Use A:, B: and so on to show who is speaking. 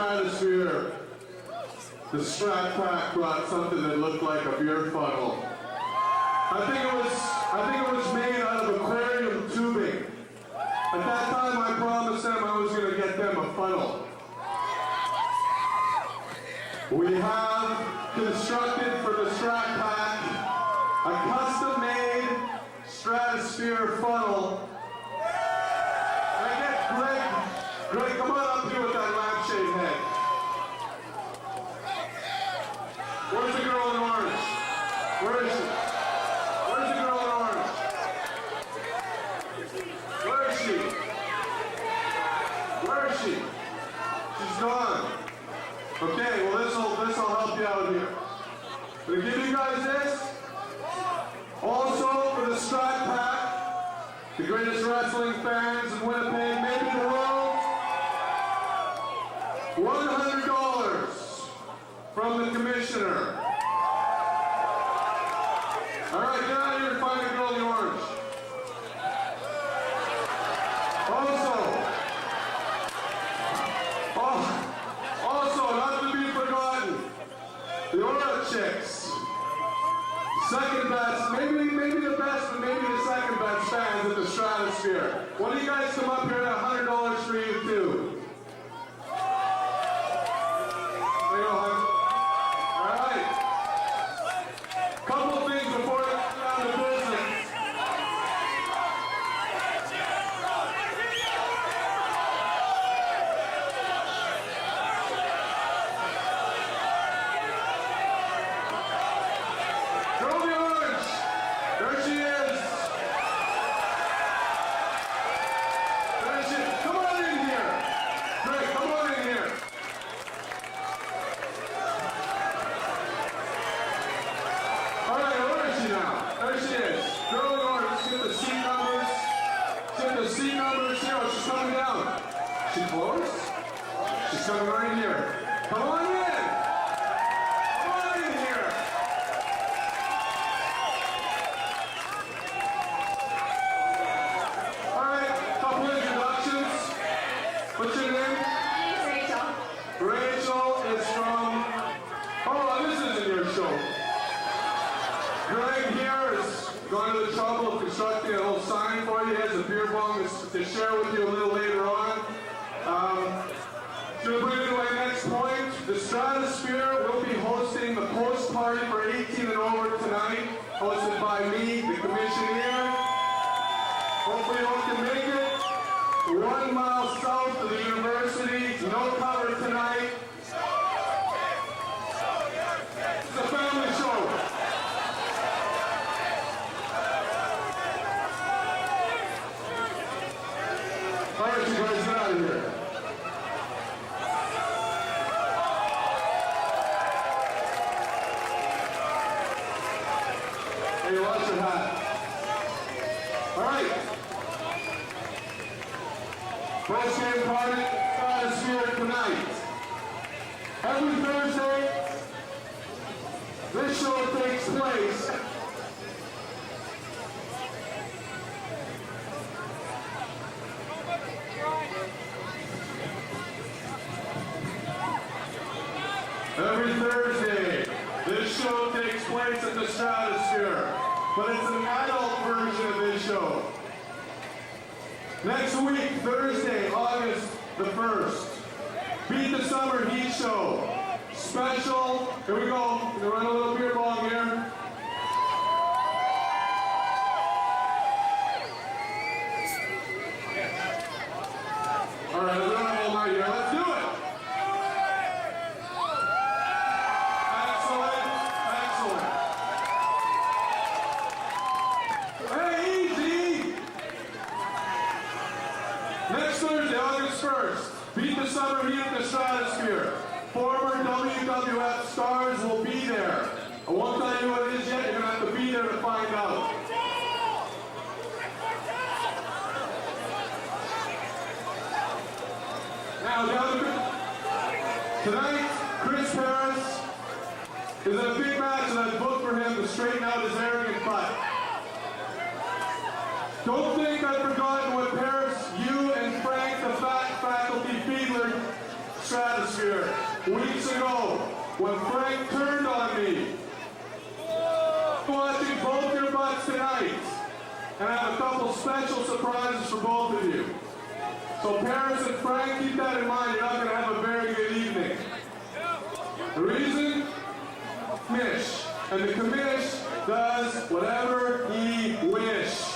A: Stratosphere, the Strat Pack brought something that looked like a beer funnel. I think it was made out of aquarium tubing. At that time, I promised them I was going to get them a funnel. We have constructed for the Strat Pack a custom-made Stratosphere funnel. I get Greg, come on up here with that lampshade head. Where's the girl in orange? Where is she? Where's the girl in orange? Where is she? Where is she? She's gone. Okay, well this'll help you out here. I'm gonna give you guys this. Also for the Strat Pack, the greatest wrestling fans in Winnipeg, maybe the world, $100 from the commissioner. All right, get out of here and find the girl in the orange. Also, not to be forgotten, the Aura Chicks. Second best, maybe the best, but maybe the second best fans at the Stratosphere. Why don't you guys come up here at $100 for you too? There you go, hon. All right. Couple things before I get down to business. She close? She's coming right in here. Come on in! Come on in here! Alright, couple introductions. What's your name?
B: My name's Rachel.
A: Rachel is from... Oh, this isn't your show. Greg here has gone to the trouble of constructing a little sign for you. He has a beer bong to share with you a little later on. To bring it to my next point, the Stratosphere will be hosting the post party for 18 and over tonight, hosted by me, the commissioner. Hopefully you all can make it. 1 mile south of the university, no cover tonight. It's a family show. All right, you guys, get out of here. Hey, watch your hat. All right. Post game party, Stratosphere tonight. Every Thursday, this show takes place. Every Thursday, this show takes place at the Stratosphere, but it's an adult version of this show. Next week, Thursday, August the 1st, Beat the Summer Heat Show. Special, here we go, we're gonna run a little beer bong here. All right, we're gonna hold right here, let's do it. Beat the Summer Heat at the Stratosphere. Former WWF stars will be there. I won't tell you what it is yet, you're going to have to be there to find out. Now, tonight, Chris Harris is in a big match and I've booked for him to straighten out his arrogant butt. Don't think I've forgotten what Paris, you and Frank, the fat faculty feedler, Stratosphere. when Frank turned on me. I'm watching both your butts tonight, and I have a couple special surprises for both of you. So Paris and Frank, keep that in mind. You're not going to have a very good evening. The reason? Commish. And the commish does whatever he wish.